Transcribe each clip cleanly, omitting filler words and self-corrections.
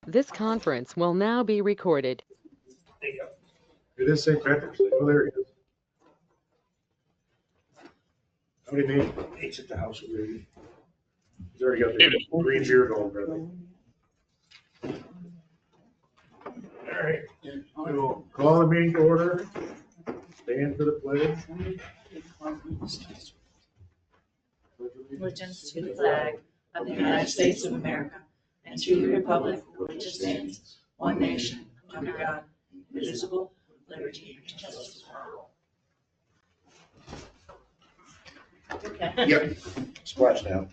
This conference will now be recorded. It is St. Patrick's Day. Oh, there he is. How many names at the house already? He's already got the green beard on, brother. All right, we'll call the meeting to order. Stand for the pledge. Allegiance to the flag of the United States of America and to the republic for which it stands, one nation, under God, indivisible, with liberty and justice for all. Okay. Yep. Splash down.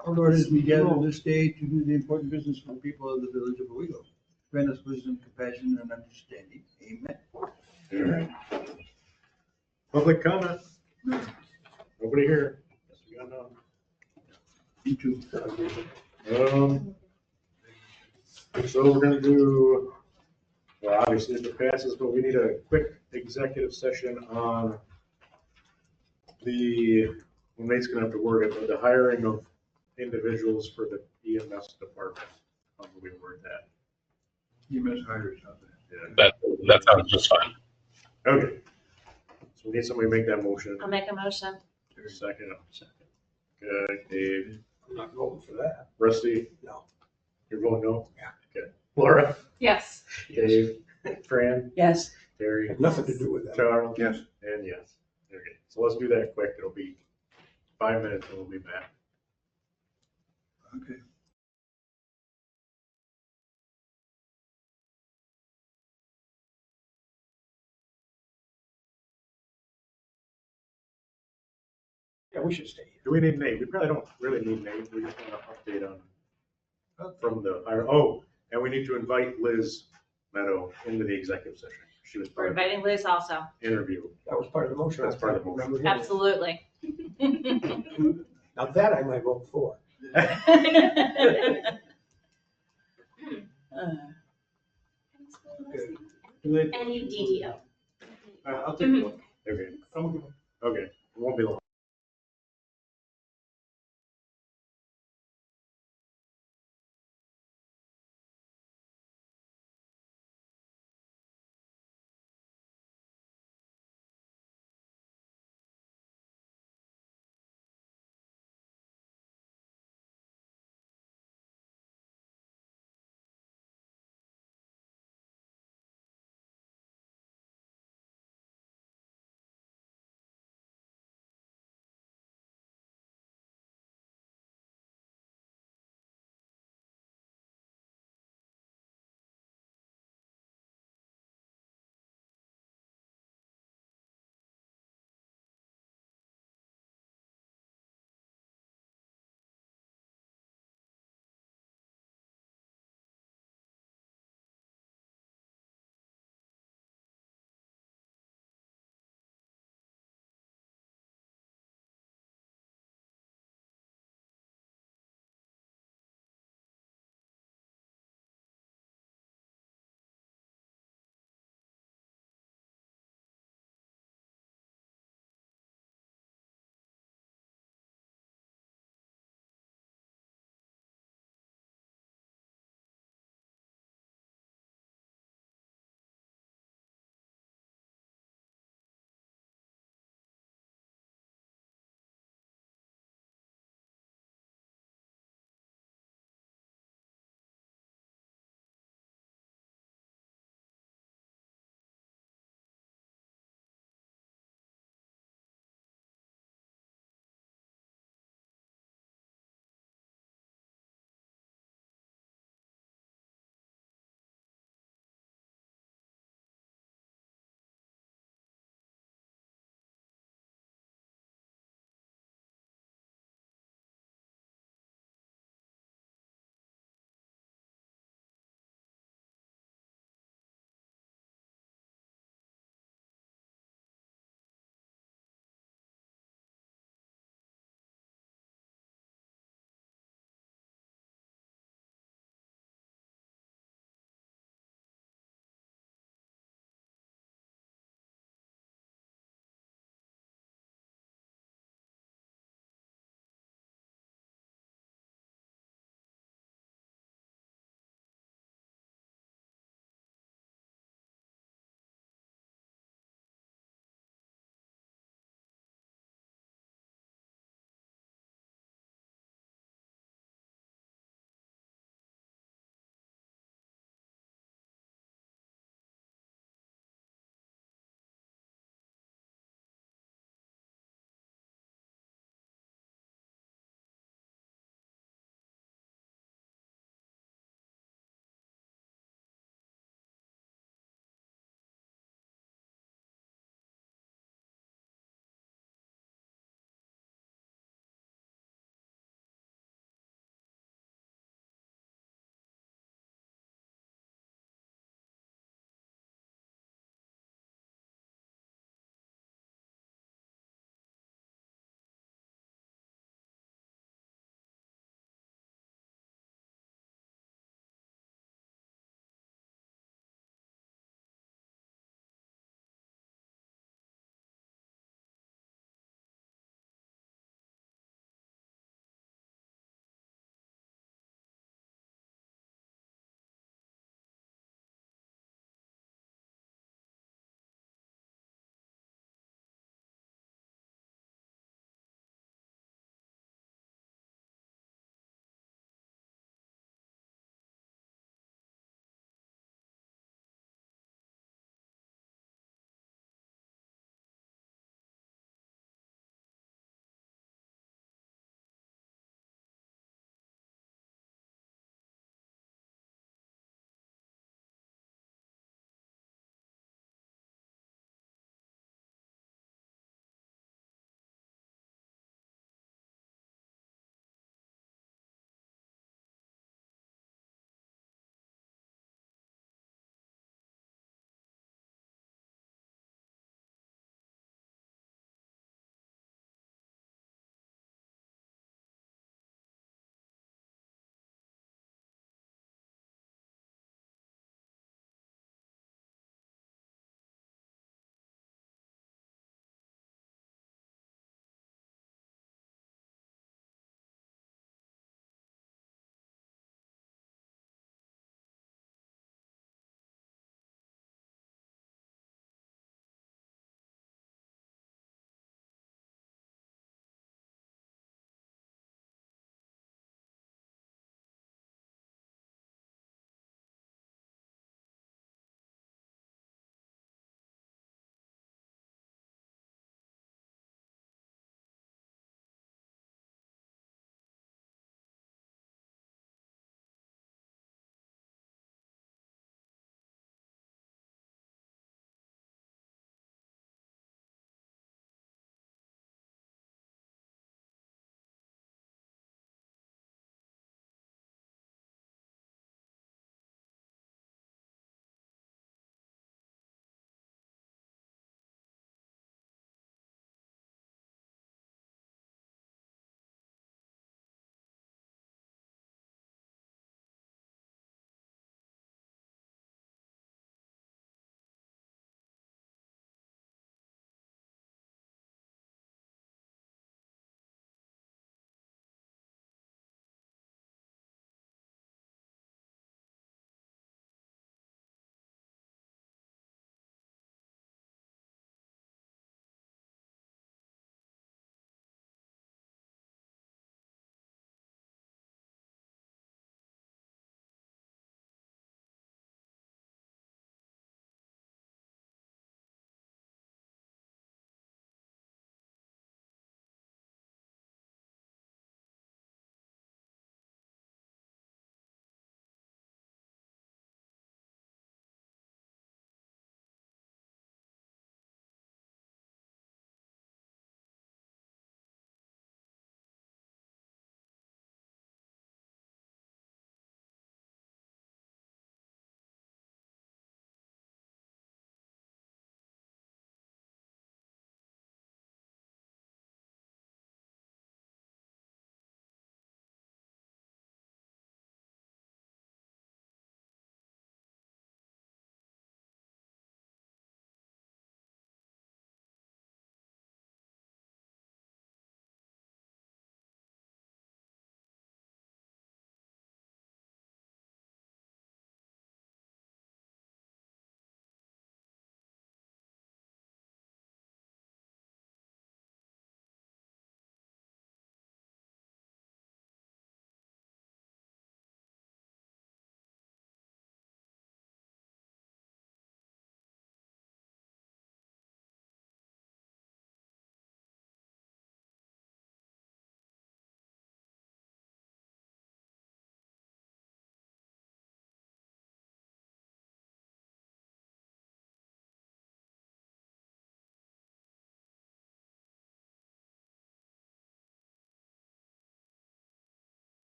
Our Lord, as we gather this day to do the important business for the people of the village of Owego, grant us wisdom, compassion, and understanding. Amen. All right. Public comment. Nobody here. Yes, we got none. You too. So we're gonna do, well, obviously if it passes, but we need a quick executive session on well, Nate's gonna have to word it, but the hiring of individuals for the EMS department. How do we word that? You must hire something. Yeah. That sounds just fine. Okay. So we need somebody to make that motion. I'll make a motion. Second. Okay, Dave. I'm not voting for that. Rusty? No. You're voting no? Yeah. Okay. Laura? Yes. Dave? Fran? Yes. Terry? Had nothing to do with that. Charles? Yes. And yes. Okay, so let's do that quick. It'll be 5 minutes and we'll be back. Okay. Yeah, we should stay here. Do we need Nate? We probably don't really need Nate. We just want to update on from the hire. Oh, and we need to invite Liz Meadow into the executive session. She was We're part of the inviting Liz also. interview. That was part of the motion. That's part of the motion. Remember that? Absolutely. Now that I might vote for. NUDDO. I'll take a look. Okay. Okay. It won't be long.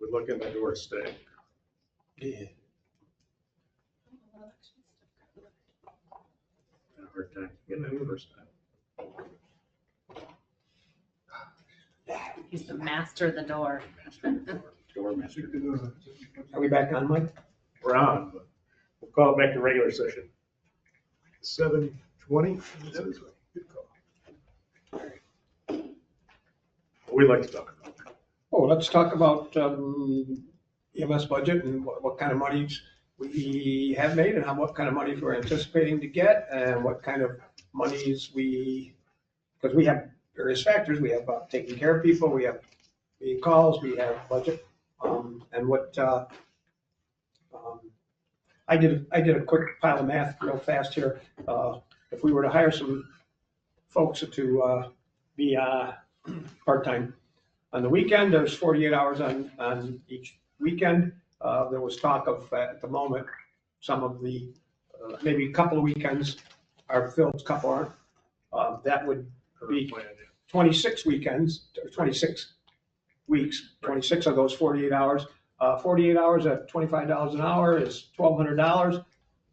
would look in the door to stay. Yeah. Had a hard time getting in the first time. He's the master of the door. Door master. Are we back on, Mike? We're on, but we'll call it back to regular session. 7:20. Good call. What we'd like to talk about. Oh, let's talk about EMS budget and what kind of monies we have made and what kind of monies we're anticipating to get and what kind of monies because we have various factors. We have taking care of people, we have calls, we have budget. And what I did a quick pile of math real fast here. If we were to hire some folks to be part-time, on the weekend, there's 48 hours on each weekend. There was talk of, at the moment, some of the, maybe a couple of weekends are filled, a couple aren't. That would be 26 weekends, or 26 weeks, 26 of those 48 hours. 48 hours at $25 an hour is $1,200,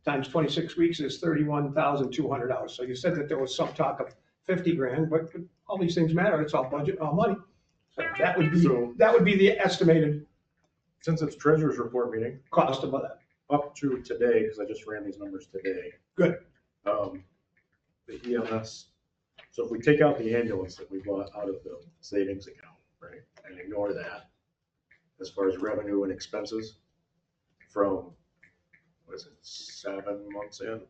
times 26 weeks is $31,200. So you said that there was some talk of 50 grand, but all these things matter. It's all budget, all money. So that would be the estimated Since it's treasurer's report meeting, cost of that. up to today, because I just ran these numbers today. Good. The EMS, so if we take out the ambulance that we bought out of the savings account, right, and ignore that, as far as revenue and expenses, from, what is it, 7 months in,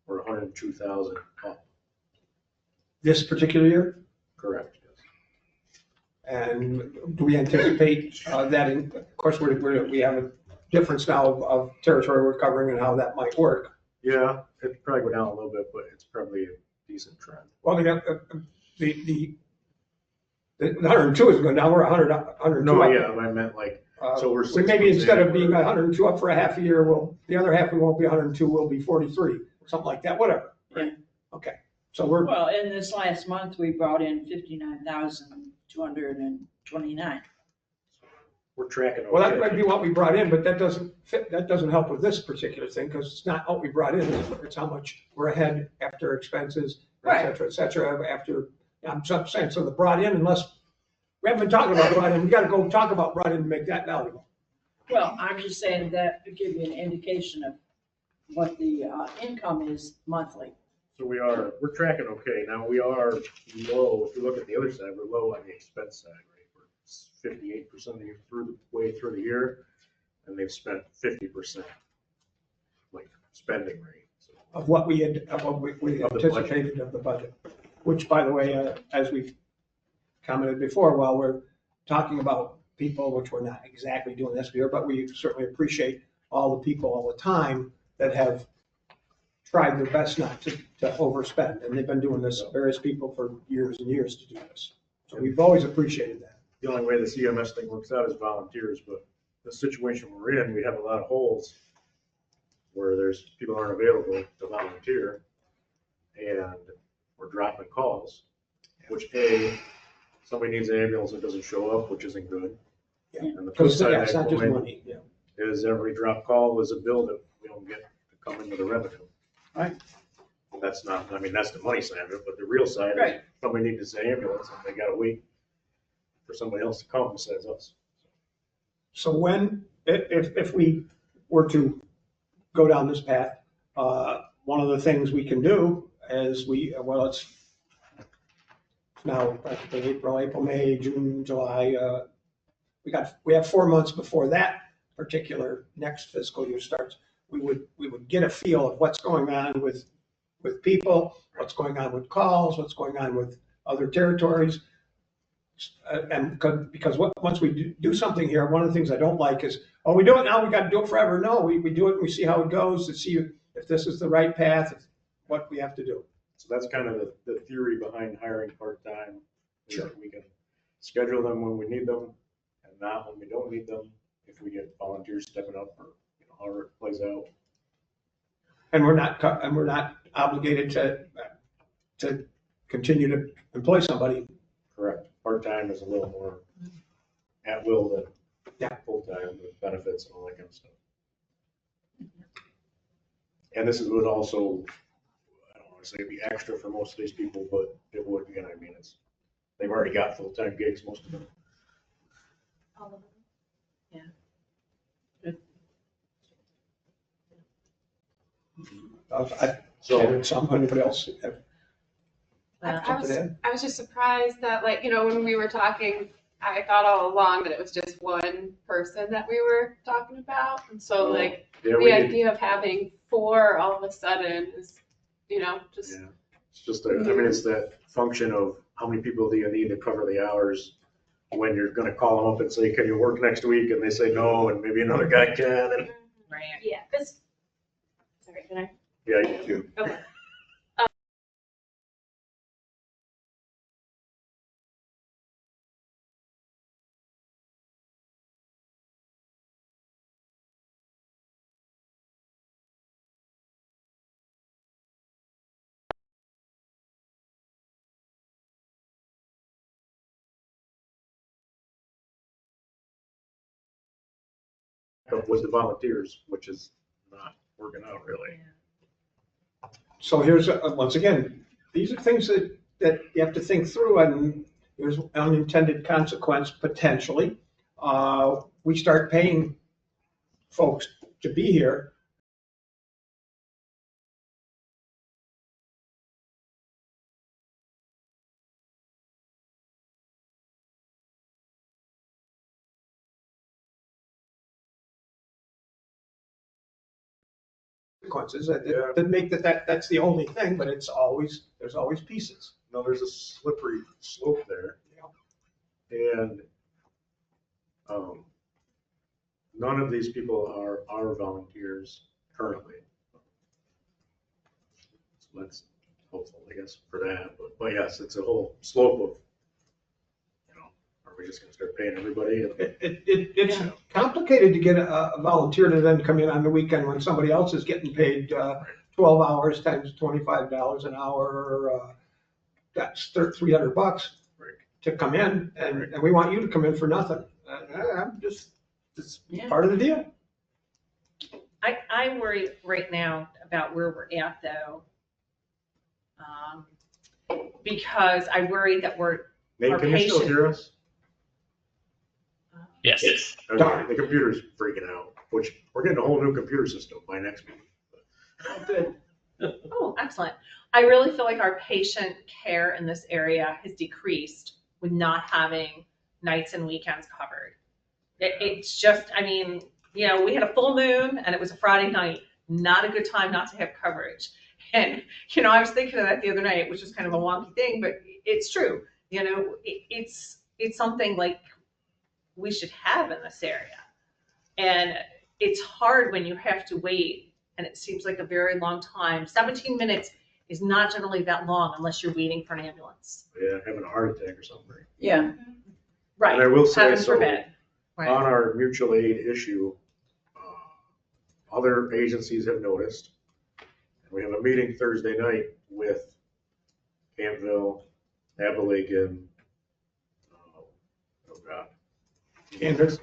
we're 102,000 up, This particular year? correct, yes. And do we anticipate that, of course, we have a difference now of territory we're covering and how that might work. Yeah, it'd probably go down a little bit, but it's probably a decent trend. Well, I mean, the 102 is going down, we're 102 No, up. yeah, I meant like, so we're We 6 maybe months instead in, of being we're- 102 up for a half a year, the other half, we won't be 102, we'll be 43, something like that, whatever. Right. Okay, so we're, Well, in this last month, we brought in 59,229. we're tracking. well, that okay. might be what we brought in, but that doesn't fit, that doesn't help with this particular thing, because it's not what we brought in, it's how much we're ahead after expenses, et cetera, after, I'm just saying, so the brought in, unless, we haven't been talking about brought in, we gotta go talk about brought in to make that valuable. Well, I'm just saying that to give you an indication of what the income is monthly. So we're tracking okay. Now we are low, if you look at the other side, we're low on the expense side, right? We're 58% through the way through the year, and they've spent 50% like spending rate. So Of what we had, of what we Of the budget. anticipated of the budget, which, by the way, as we've commented before, while we're talking about people, which we're not exactly doing this year, but we certainly appreciate all the people all the time that have tried their best not to overspend, and they've been doing this, various people, for years and years to do this. So we've always appreciated that. the only way this EMS thing works out is volunteers, but the situation we're in, we have a lot of holes where there's people aren't available to volunteer, and we're dropping calls, which somebody needs an ambulance that doesn't show up, which isn't good. Yeah. And the flip Because, side yeah, of it's that not just coin money, yeah. is every drop call is a bill that we don't get to come in with a revenue. Right. That's not, I mean, that's the money side of it, but the real side is Right. somebody needs an ambulance and they gotta wait for somebody else to come besides us. So when, if we were to go down this path, one of the things we can do is it's now practically April, May, June, July. We have 4 months before that particular next fiscal year starts. We would get a feel of what's going on with people, what's going on with calls, what's going on with other territories. And because once we do something here, one of the things I don't like is, oh, we do it now, we got to do it forever. No, we do it and we see how it goes to see if this is the right path, what we have to do. So that's kind of the theory behind hiring part-time. Is Sure. that we can schedule them when we need them and not when we don't need them, if we get volunteers stepping up or, however it plays out. And we're not obligated to continue to employ somebody. Correct. Part-time is a little more at will than Yeah. Full-time with benefits and all that kind of stuff. And this would also, I don't want to say it'd be extra for most of these people, but it would, you know what I mean? They've already got full-time gigs, most of them. I, So, somebody else have I something was, to add? I was just surprised that, like, when we were talking, I thought all along that it was just one person that we were talking about. And so, like, yeah, the we did, idea of having four all of a sudden is, just, yeah. It's just, I mean, it's that function of how many people do you need to cover the hours when you're gonna call them up and say, can you work next week? And they say no, and maybe another guy can, and, Right. Yeah, sorry, can I? yeah, you do. Okay. Up with the volunteers, which is not working out really. So here's, once again, these are things that you have to think through, and there's unintended consequence potentially. We start paying folks to be here. Consequences that make that's the only thing, but there's always pieces. No, there's a slippery slope there. And, none of these people are volunteers currently. So that's hopeful, I guess, for that, but yes, it's a whole slope of, are we just gonna start paying everybody? It's complicated to get a volunteer to then come in on the weekend when somebody else is getting paid 12 hours times $25 an hour. That's $300 Right. to come in, and we want you to come in for nothing. It's part of the deal. I worry right now about where we're at though. Because I worry that Nate, Our can you still patient- hear us? Yes. Okay, the computer's freaking out, which we're getting a whole new computer system by next meeting. oh, excellent. I really feel like our patient care in this area has decreased with not having nights and weekends covered. It's just, I mean, we had a full moon and it was a Friday night, not a good time not to have coverage. And, I was thinking of that the other night, which is kind of a wonky thing, but it's true. It's something like we should have in this area. And it's hard when you have to wait and it seems like a very long time. 17 minutes is not generally that long unless you're waiting for an ambulance. Yeah, having a heart attack or something. Yeah. Right. And I will say, Heaven so forbid. Right. on our mutual aid issue, other agencies have noticed. We have a meeting Thursday night with Campville, Abilene, oh God. Andrews.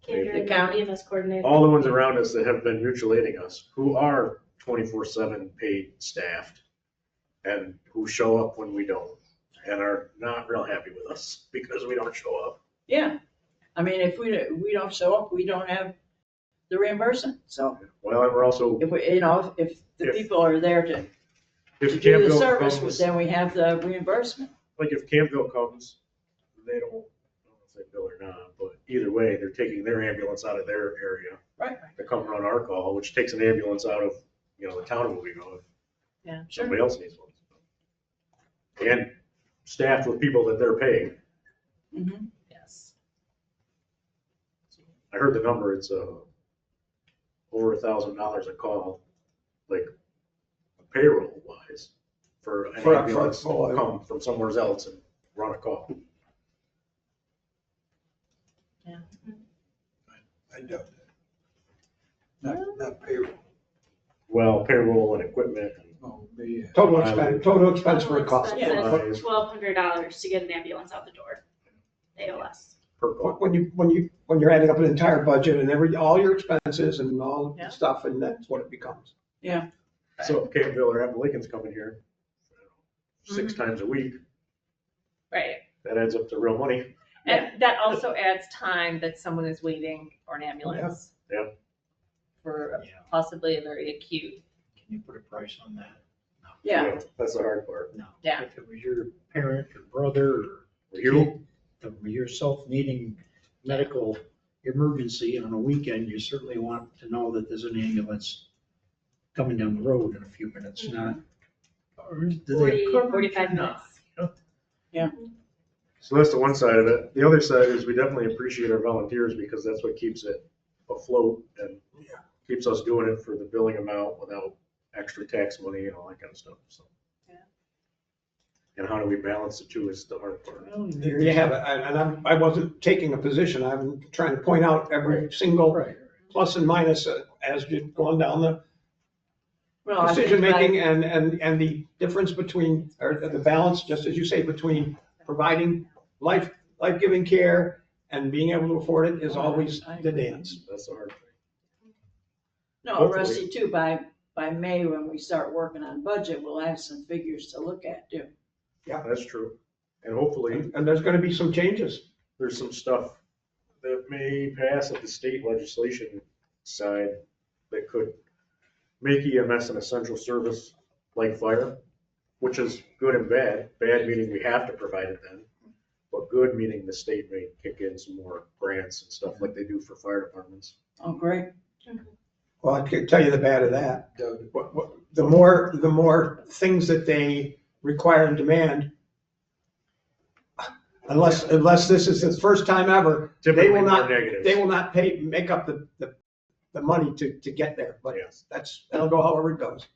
The county of us coordinated. All the ones around us that have been mutual aiding us, who are 24/7 paid staffed and who show up when we don't and are not real happy with us because we don't show up. Yeah. I mean, if we don't show up, we don't have the reimbursement. So Well, and we're also, if if the If- people are there to if do the Campville service, comes, then we have the reimbursement. like if Campville comes, they don't, I don't know if they bill or not, but either way, they're taking their ambulance out of their area. Right. To come run our call, which takes an ambulance out of, the town of Owego if Yeah. somebody else needs one. And staffed with people that they're paying. Mhm. Yes. I heard the number, it's over $1,000 a call, like payroll wise, for an For- ambulance for- to come from somewhere else and run a call. I doubt that. Not payroll. Well, payroll and equipment and Oh, maybe. Total expense for a cost. Total expense Yeah. of $1,200 to get an ambulance out the door. They owe us. per call. when you're adding up an entire budget and all your expenses and all Yeah. the stuff, and that's what it becomes. So if Campbell or Appalachian's coming here 6 times a week, Right. that adds up to real money. And that also adds time that someone is waiting for an ambulance. Yeah. For Yeah. possibly a very acute. Can you put a price on that? Yeah, That's the hard part. No. Yeah. If it was your parent or brother or You, yourself needing medical emergency on a weekend, you certainly want to know that there's an ambulance coming down the road in a few minutes, not. Or do they 40, have coverage 45 or not? minutes. so that's the one side of it. The other side is we definitely appreciate our volunteers because that's what keeps it afloat and keeps us doing it for the billing amount without extra tax money and all that kind of stuff, so. Yeah. And how do we balance the two is the hard part. There you have it. I wasn't taking a position. I'm trying to point out every single Right. plus and minus as you're going down the well, I think decision-making and the difference between, or the balance, just as you say, between providing life-giving care and being able to afford it is always the dance. That's the hard thing. No, Hopefully. Rusty, too, by May, when we start working on budget, we'll have some figures to look at too. That's true. And hopefully, And there's gonna be some changes. there's some stuff that may pass at the state legislation side that could make EMS an essential service like fire, which is good and bad. Bad meaning we have to provide it then, but good meaning the state may kick in some more grants and stuff like they do for fire departments. Oh, great. Well, I can tell you the bad of that. The more things that they require and demand, unless this is the first time ever, Typically will more not- negatives. they will not make up the money to get there. But Yes, that'll go however it goes.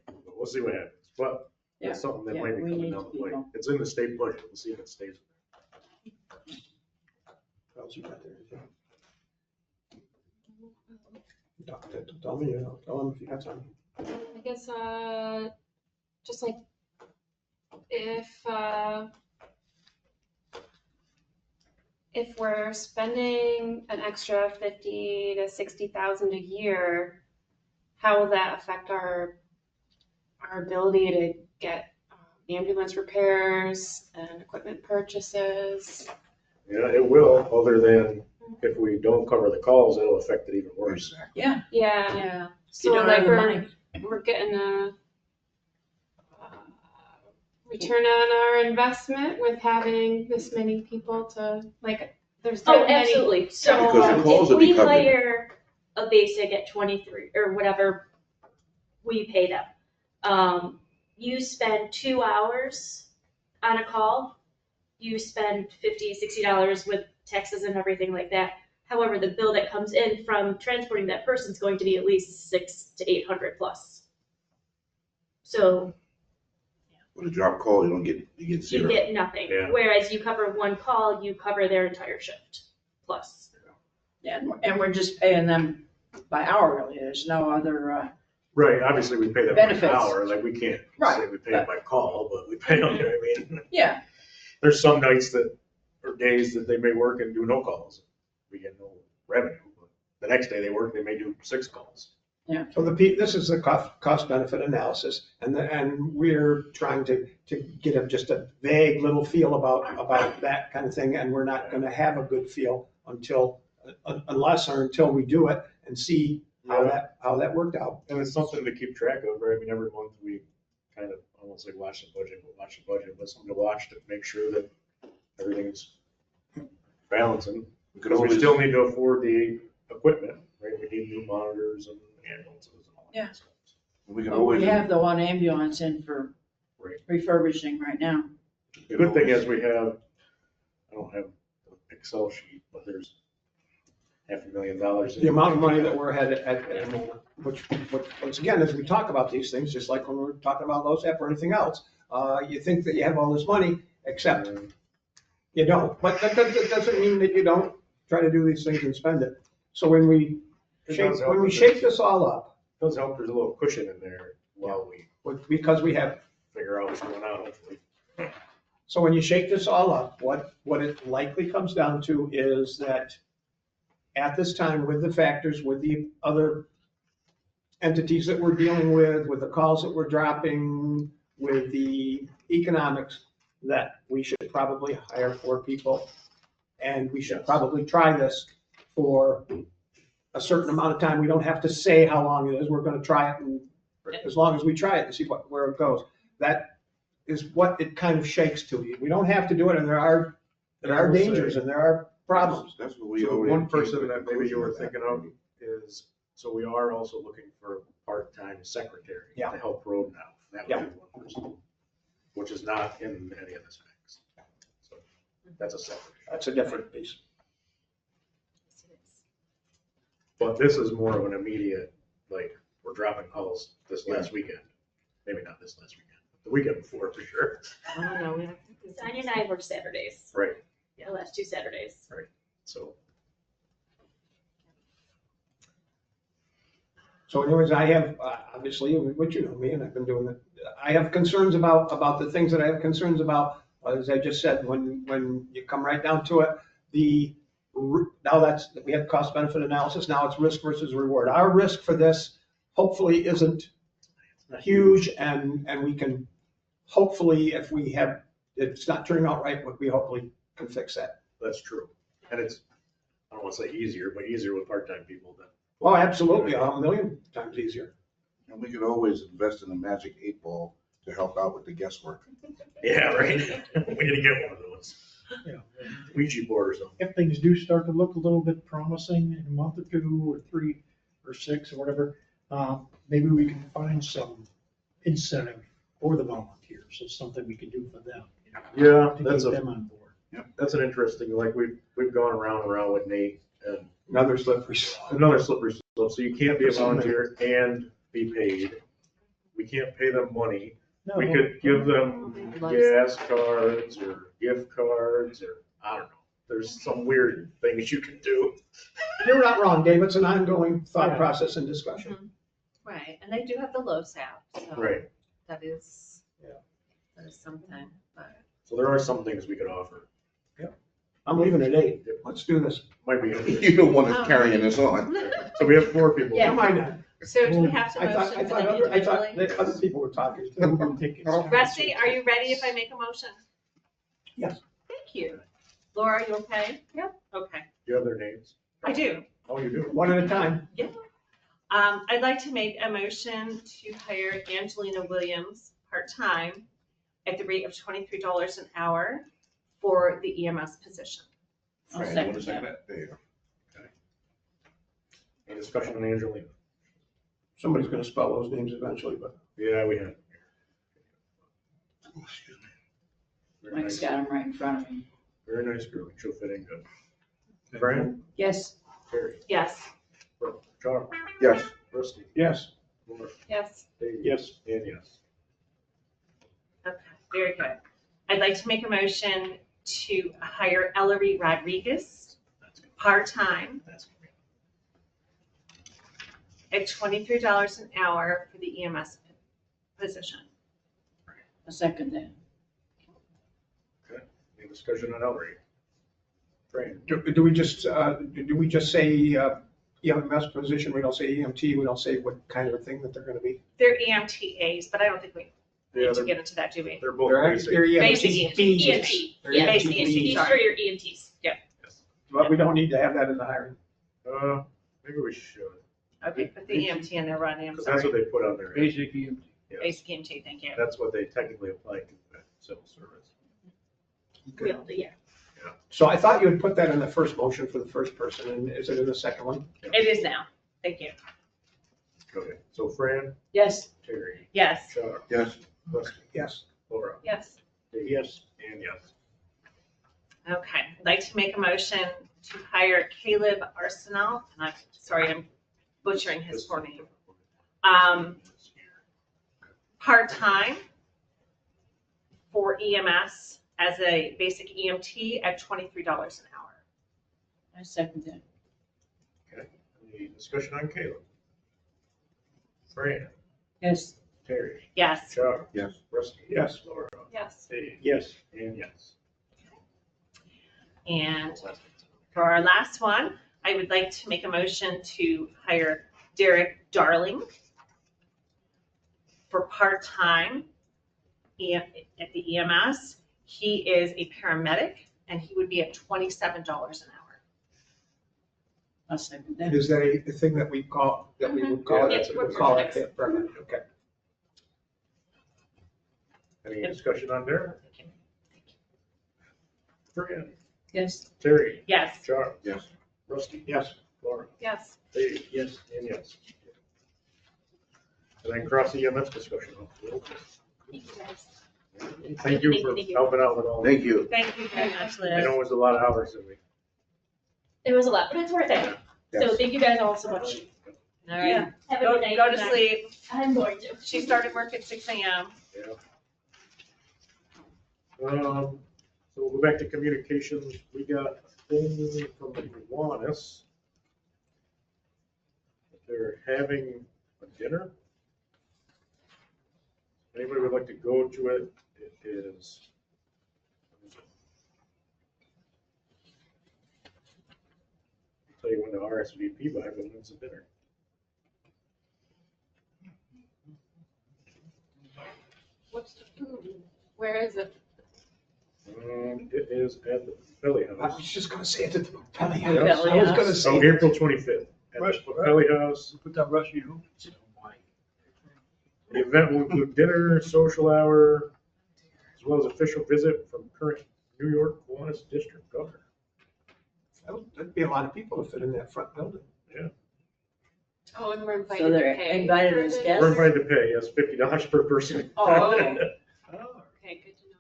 but we'll see what happens. But Yeah, that's something that yeah, might be we coming need down the people. pipe. It's in the state budget. We'll see if it stays. What else you got there? Tell me, tell them if you got something. I guess, just like, if we're spending an extra 50 to 60,000 a year, how will that affect our ability to get ambulance repairs and equipment purchases? Yeah, it will, other than if we don't cover the calls, it'll affect it even worse. Yeah, Yeah, Yeah. you so don't like have the money. we're getting a return on our investment with having this many people to, like, there's Oh, that many. absolutely. So Because the calls if will be we covered. hire a basic at 23 or whatever we pay them, you spend 2 hours on a call, you spend $50, $60 with taxes and everything like that. However, the bill that comes in from transporting that person is going to be at least 600 to 800 plus. So With a drop call, you get you zero. get nothing. Yeah. Whereas you cover one call, you cover their entire shift plus. Yeah, and we're just paying them by hour, really. There's no other, Right, obviously we pay them by Benefits. hour, like we can't say Right, we pay them by call, but we pay them, you know what I mean? yeah, There's some nights that, or days that they may work and do no calls. We get no revenue, but the next day they work, they may do 6 calls. So this is the cost benefit analysis, and we're trying to get just a vague little feel about that kind of thing, and we're not gonna have a good feel until we do it and see how that worked out. And it's something to keep track of, right? I mean, every month we kind of, I won't say watch the budget, but something to watch to make sure that everything's balancing. We could Because we always, still need to afford the equipment, right? We need new monitors and ambulances and all Yeah. that stuff. we can but we always. have the one ambulance in for Right. refurbishing right now. The good thing is we have, I don't have an Excel sheet, but there's $500,000. in- The amount of money that we're ahead at the moment, which, once again, as we talk about these things, just like when we're talking about LoSAP or anything else, you think that you have all this money, except you don't. But that doesn't mean that you don't try to do these things and spend it. So when we shake this all up, It does help, there's a little cushion in there while we because we have figure out what's going on, hopefully. So when you shake this all up, what it likely comes down to is that at this time, with the factors, with the other entities that we're dealing with the calls that we're dropping, with the economics, that we should probably hire 4 people. And we should Yes. probably try this for a certain amount of time. We don't have to say how long it is. We're gonna try it, and as long as we try it and see where it goes. That is what it kind of shakes to. We don't have to do it, and there are dangers and there are problems. That's what we So already. one came person to that maybe you conclusion were with that. thinking of is, so we are also looking for a part-time secretary Yeah. to help road now. That would be one person, which is not in any of the specs. So that's a separate. That's a different piece. But this is more of an immediate, like, we're dropping calls this last weekend. Maybe not this last weekend, but the weekend before for sure. I don't know, we have. Sonia and I work Saturdays, Right, the last 2 Saturdays. so. So anyways, I have, obviously, what you know me, and I've been doing it. I have concerns about the things that I have concerns about. As I just said, when you come right down to it, now we have cost benefit analysis, now it's risk versus reward. Our risk for this hopefully isn't huge, and we can, hopefully, if it's not turning out right, we hopefully can fix that. That's true. And it's, I don't want to say easier, but easier with part-time people than. Oh, absolutely, a million times easier. And we could always invest in a magic 8-ball to help out with the guesswork. Yeah, right. We need to get one of those. Yeah. Ouija board or something. If things do start to look a little bit promising in a month or 2 or 3 or 6 or whatever, maybe we can find some incentive for the volunteers. It's something we can do for them. You know, Yeah, to get them on board. that's an interesting, like, we've gone around and around with Nate and Another slippery slope. another slippery slope. So you can't be a volunteer and be paid. We can't pay them money. We No, could give them gas cards or gift cards or, I don't know. There's some weird things you can do. You're not wrong, Dave, it's an ongoing thought Yeah. process and discussion. Right, and they do have the LoSAP, so. Right. That is. Yeah. That is something, but. So there are some things we could offer. I'm leaving at 8, let's do this. Might be interesting. You're the one that's carrying this on. So we have 4 people. Yeah. Why not? So do we have to I thought motion for them that individually? other people were talking. Rusty, are you ready if I make a motion? Yes. Thank you. Laura, you okay? Yep. Okay, You have their names? I do. Oh, you do? One at a time. I'd like to make a motion to hire Angelina Williams, part-time, at the rate of $23 an hour for the EMS position. I'll Fran, you second wanna second that? There you go. Any discussion on Angelina? Somebody's gonna spell those names eventually, but Yeah, we have. Oh, excuse me. Very Mike's nice, got them right in front of me. very nice girl. She'll fit in good. Fran, Yes, Terry, Yes. Charles, Yes, Rusty, yes. Laura, Yes. Dave. Yes. And yes. Okay, very good. I'd like to make a motion to hire Ellery Rodriguez, That's good. part-time, That's good. at $23 an hour for the EMS position. a second then. Any discussion on Ellery? Fran, Do we just say EMS position, we don't say EMT, we don't say what kind of a thing that they're gonna be? They're EMTAs, but I don't think we yeah, need to get into that, do we? they're both They're basic. Basic EMTs. EMT, They're yeah, basic EMTs. EMT, These sorry. are your EMTs. But we don't need to have that in the hiring. Maybe we should, Okay, put the EMT in there, Rodney, I'm because that's sorry. what they put on there. Basic EMT. Yes. Basic EMT, thank you. That's what they technically apply to civil service. Real, yeah. So I thought you had put that in the first motion for the first person, and is it in the second one? It is now, thank you. Okay, so Fran, Yes, Terry, Yes. Charles, yes, Rusty, Yes. Laura, Yes. Dave. Yes. And yes. Okay, I'd like to make a motion to hire Caleb Arsenal, and I'm sorry, I'm butchering his forename. Part-time for EMS as a basic EMT at $23 an hour. I second that. Okay, any discussion on Caleb? Fran, Yes, Terry, Yes. Chuck, Yes. Rusty. Yes. Laura, Yes. Dave, Yes. and yes. And for our last one, I would like to make a motion to hire Derek Darling for part-time at the EMS. He is a paramedic and he would be at $27 an hour. I'll second that. Is that a thing that we call, that we would call Yeah, it? that's what We'd call it, we're- perfect, okay. Any discussion on there? Fran, Yes. Terry, Yes. Chuck, Yes. Rusty, Yes. Laura, Yes. Dave, Yes. and yes. And then cross EMS discussion. Thank you for Thank you. helping out with all. Thank you. Thank you very much, I Liz. know it was a lot of hours in me. It was a lot, but it's worth it. So Yes. thank you guys all so much. All right. Have a Go, good night. go to sleep. I'm going to. She started work at 6 a.m. Yeah. So we'll go back to communications. We got a thing from the Kiwanis. They're having a dinner. Anybody would like to go to it? It is. I'll tell you when the RSVP by, but it's a dinner. What's the food? Where is it? It is at the Pelly I House. was just gonna say it's at the Pelly Yes. House. I was gonna So say. April 25th at Right, the right. Pelly House. Put that Rusty who? The event will include dinner, social hour, as well as official visit from current New York Kiwanis District Governor. That'd be a lot of people to fit in that front building. Oh, and we're invited So to they're pay. invited for as this? guests? We're invited to pay, yes, $50 per person. Oh. Okay, good to know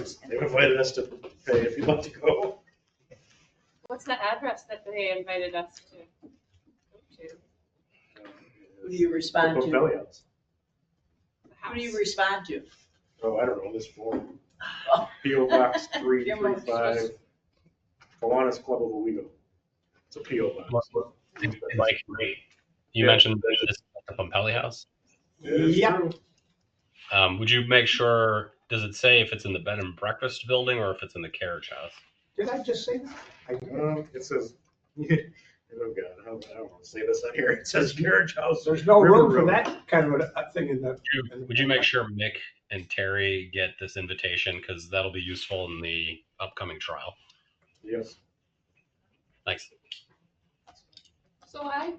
that. They've invited us to pay if you'd like to go. What's the address that they invited us to go to? Who do you respond Brooklyn to? Pelly House. The Who do you house. respond to? Oh, I don't know, this form. P.O. Box 335, Kiwanis Club of Owego. It's a P.O. box. Like, you mentioned this at the Pompelli House. It is Yeah. true. Would you make sure, does it say if it's in the bed and breakfast building or if it's in the carriage house? Did I just say that? I did. It says, oh God, I don't want to say this on here. It says carriage house. There's no River room for Road. that kind of a thing in the. Would you make sure Mick and Terry get this invitation? Because that'll be useful in the upcoming trial. Yes. Thanks. So I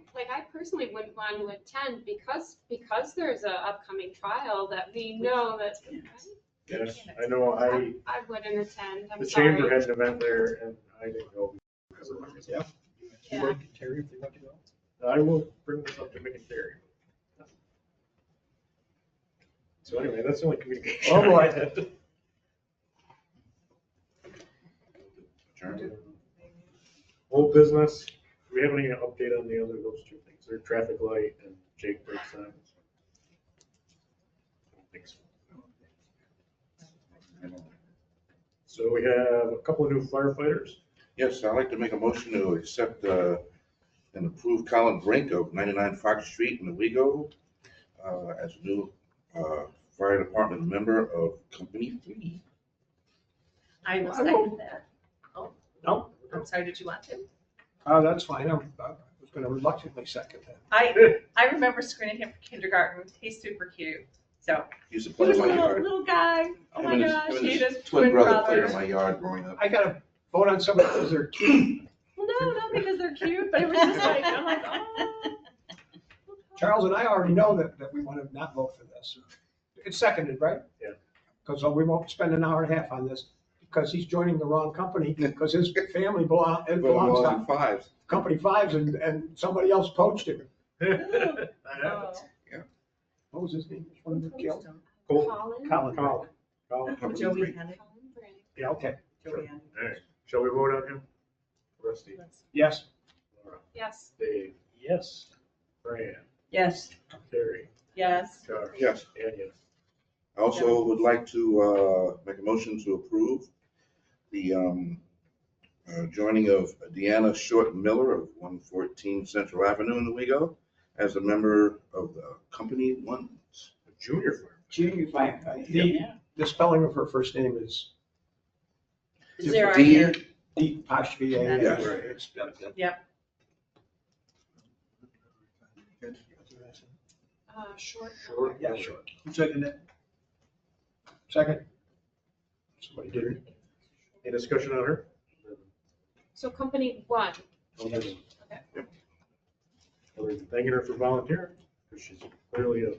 personally wouldn't want to attend because there's a upcoming trial that we know that. Yes, I know, I wouldn't attend, I'm the sorry. chamber had an event there and I didn't go because of that. Yeah. Yeah. Terry, if they want to go. I will bring this up to Mick and Terry. So anyway, that's the only communication. Oh, boy. I had. Adjourned. Old business, do we have any update on the other, those two things, their traffic light and Jake brake signs? I don't think so. So we have a couple of new firefighters. Yes, I'd like to make a motion to accept and approve Colin Brink of 99 Fox Street in Owego as a new fire department member of Company 3. I will second that. No, I'm sorry, did you want to? that's fine. I was gonna reluctantly second that. I remember screening him for kindergarten. He's super cute. So He used to he play was in a my yard. little guy. Oh Him my and his- gosh, him and he his has twin brother played in brothers. my yard growing up. I gotta vote on somebody because they're cute. Well, no, not because they're cute, but it was just like, I'm like, oh. Charles and I already know that we want to not vote for this. It's seconded, right? Yeah. Because we won't spend an hour and a half on this because he's joining the wrong company because his family belongs to Fives. Company Fives and somebody else poached him. That happens. What was his name? Which one was killed? Colin? Colin. Joey Hennick. Yeah, okay. Joey Hennick. All right, shall we vote on him? Rusty, Yes. Laura, Yes. Dave, Yes. Fran, Yes. Terry, Yes. Chuck. Yes. And yes. I also would like to make a motion to approve the Joining of Deanna Short Miller of 114 Central Avenue in Owego as a member of the company ones, a junior firm. Junior firefighter. The spelling of her first name is Is there on D- here? D apostrophe A. Yes. It's spelled that. Short. Yeah, sure. Who seconded that? Second. Somebody did it. Any discussion on her? So company one. Other than thanking her for volunteering, because she's clearly a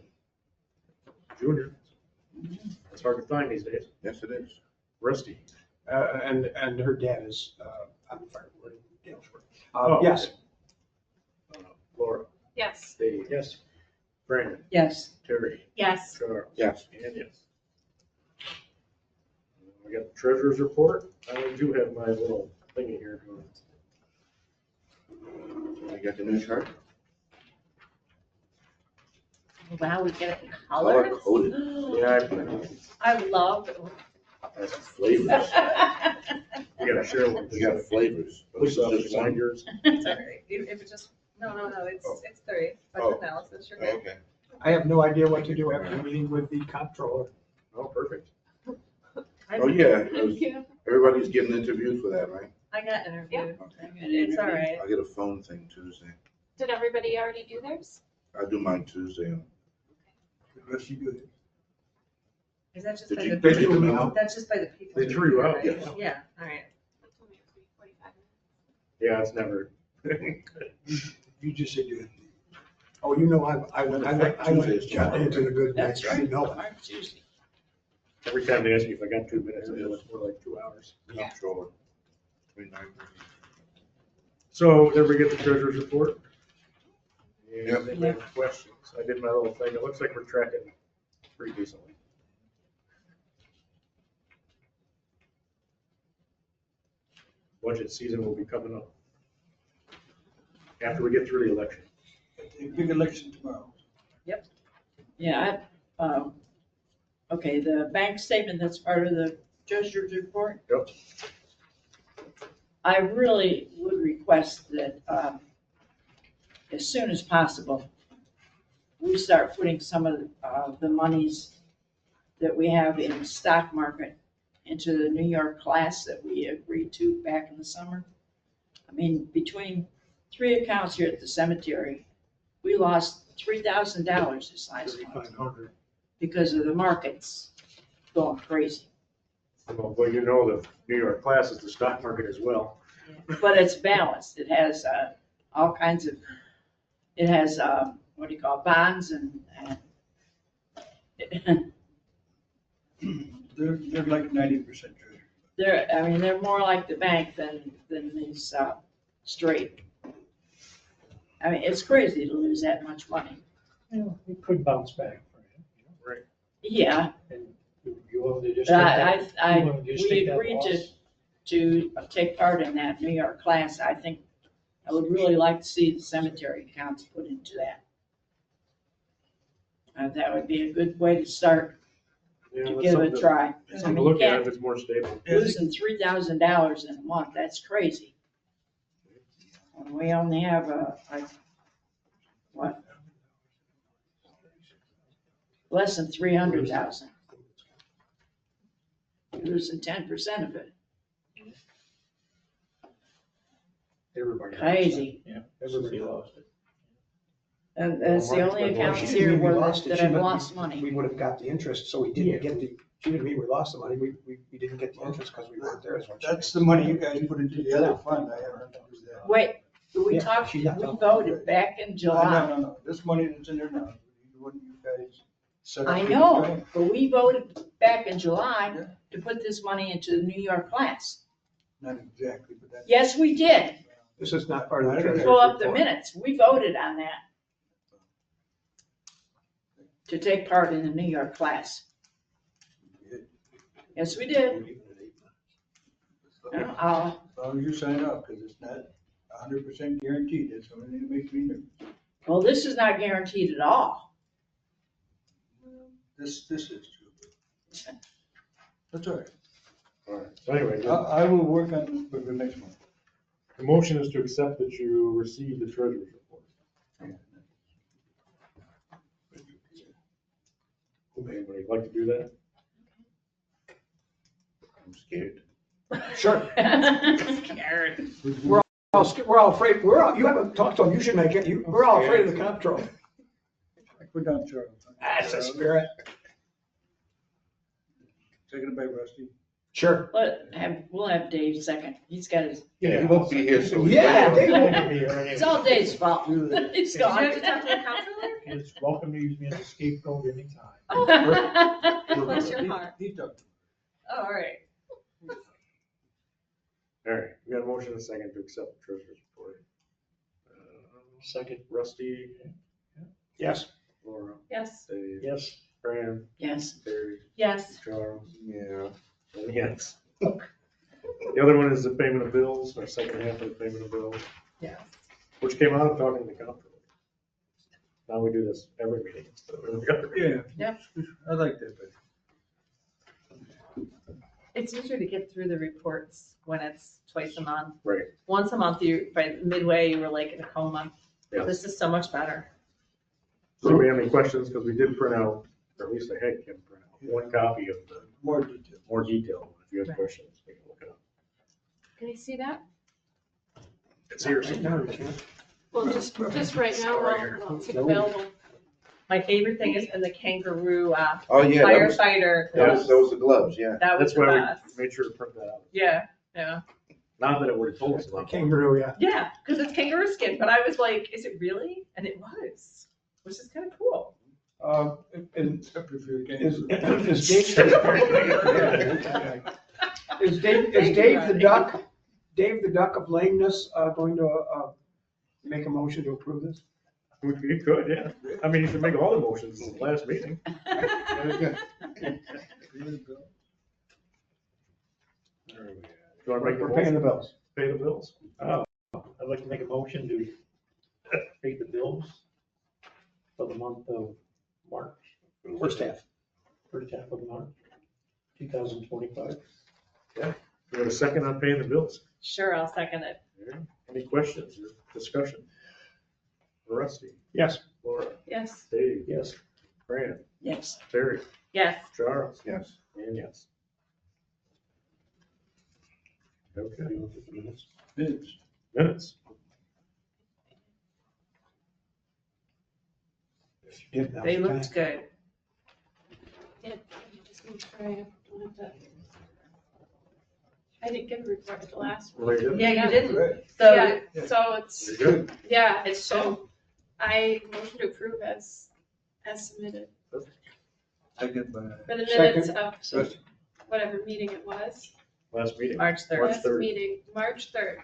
junior. It's hard to find these days. Yes, it is. Rusty. And her dad is, on the fire board in Galesburg. Oh, Yes. Laura. Yes. Dave. Yes. Brandon. Yes. Terry. Yes. Charles. Yes. And yes. We got the treasurer's report. I do have my little thingy here. I got the new chart. Wow, we get it in Color colors? coded. Yeah, I love. I some flavors. You gotta share with We got flavors. Police This is officer just one. yours. It's all right. If it just, no, it's, Oh. it's three. Oh. Budget analysis, you're Oh, good. okay. I have no idea what to do after meeting with the comptroller. Oh, perfect. Oh, yeah. Yeah. Everybody's getting interviewed for that, right? I got interviewed. Okay. It's all right. I get a phone thing Tuesday. Did everybody already do theirs? I do mine Tuesday. What's she do? Is that just Did by you, the, did you get the memo? that's just by the people? They threw you out, right? yes. Yeah, all right. Yeah, it's never. You just said you had. Oh, you know, I went Tuesday's tomorrow. into the good. That's right. You know. Tomorrow, Tuesday. Every time they ask me if I got 2 minutes, I do it for like 2 hours. Comptroller. 29. So, did we get the treasurer's report? Yep. Any questions? I did my little thing. It looks like we're tracking pretty decently. Budget season will be coming up. After we get through the election. Big election tomorrow. Yeah, okay, the bank statement that's part of the treasurer's report. Yep. I really would request that, as soon as possible, we start putting some of, the monies that we have in the stock market into the New York class that we agreed to back in the summer. I mean, between 3 accounts here at the cemetery, we lost $3,000 this last month 3,500. because of the markets going crazy. Well, you know, the New York class is the stock market as well. But it's balanced. It has all kinds of, it has, what do you call it, bonds and They're like 90% treasury. they're more like the bank than these straight. I mean, it's crazy to lose that much money. It could bounce back. Right. Yeah, And you want to just. but take that- you wanna just we take that agreed loss? to take part in that New York class. I think I would really like to see the cemetery accounts put into that. That would be a good way to start Yeah, to that's give it a something- try. I Something to mean, you look at can't if it's more stable. losing $3,000 in a month, that's crazy. And we only have what? Less than 300,000. You're losing 10% of it. Everybody. lost Crazy. it. Yeah, everybody lost it. And that's the only accounts here where that have lost money. We would have got the interest, so we didn't get the, she didn't mean we lost the money, we didn't get the interest because we weren't there as much. That's the money you guys put into the other fund. I haven't used that. Wait, we Yeah, talked, she's we not talking. voted back in July. No. This money that's in there now, what you guys set up. I to know, do. but we voted back in July Yeah. to put this money into the New York class. Not exactly, but that's. Yes, we did. This is not part of the treasurer's Pull up the report. minutes. We voted on that. To take part in the New York class. Yes, we did. As long as you sign up, because it's not 100% guaranteed, that's the only thing that makes me nervous. Well, this is not guaranteed at all. This is true. That's all right. All right, so anyway, I will work on it for the next one. the motion is to accept that you receive the treasurer's report. Would anybody like to do that? I'm scared. Sure. Scared. We're all afraid, you haven't talked to him, you should make it, we're all afraid of the comptroller. I put down Charles. That's the spirit. Seconded by Rusty. Sure. We'll have Dave second. He's got his, Yeah, he won't be here, so. Yeah, Dave Welcome to be here anyway. it's all Dave's fault. He's Did you gone. have to talk to the counselor? It's welcome to use me as a scapegoat anytime. Bless your heart. He's done. Oh, all right. All right, we got a motion and a second to accept the treasurer's report. Second, Rusty, Yes. Laura, Yes. Dave, yes. Fran, Yes. Terry, Yes. Charles, Yeah. and yes. The other one is the payment of bills, our second half of the payment of bills, Yes. which came out of talking to the comptroller. Now we do this every meeting instead of every other meeting. Yeah. Yep. I like that, but. It's easier to get through the reports when it's twice a month. Right. Once a month, by midway, you were like in a coma. Yeah. This is so much better. So do we have any questions? Because we did print out, or at least I had Kim print out, one copy of the More detail. more detail. If you have Right. questions, we can look it up. Can I see that? It's here No, somewhere. you can't. Well, just right now, while it's available. My favorite thing is in the kangaroo Oh, yeah, that was, firefighter. that was the gloves, yeah. That was That's the why best. we made sure to print that out. Yeah, yeah. Not that it would have told us about. Kangaroo, yeah. Yeah, because it's kangaroo skin, but I was like, is it really? And it was, which is kind of cool. And Except if you're is against. is Dave the duck, Dave the duck of lameness, going to, make a motion to approve this? We could, yeah. I mean, you can make all the motions in the last meeting. Do you want to make a We're paying the motion? bills. Pay the bills. I'd like to make a motion to pay the bills for the month of March, First half. first half of March, 2025. We have a second on paying the bills. Sure, I'll second it. Yeah. Any questions or discussion? Rusty, Yes. Laura, Yes. Dave, Yes. Fran, Yes. Terry, Yes. Charles, Yes. and yes. Okay, Minutes. minutes. If you did, now's They the looked good. Yeah, just make sure I don't have to. I didn't get a report at the last one. Well, you did. Yeah, you didn't. Right. So, Yeah, so it's, You're good. yeah, it's so, I motion to approve as submitted Second by for the Second. minutes of Rusty. whatever meeting it was. Last meeting. March 3rd. March Last 3rd. meeting, March 3rd.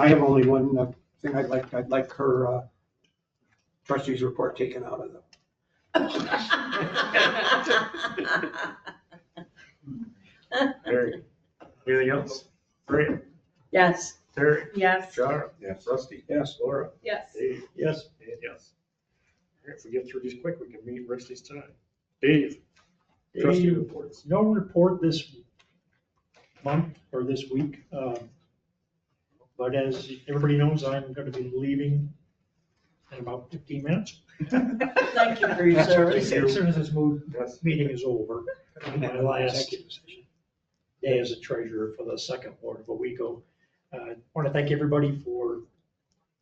I have only one thing I'd like her trustee's report taken out of them. Terry, anything else? Fran, Yes. Terry, Yes. Charles, Yes. Rusty, Yes. Laura, Yes. Dave, Yes. and yes. All right, if we get through these quick, we can meet Rusty's time. Dave, trustee Dave, reports. no report this month or this week. But as everybody knows, I'm going to be leaving in about 15 minutes. Thank you for your service. As soon as this Yes. meeting is over, my last day as a treasurer for the second ward of Owego. I want to thank everybody who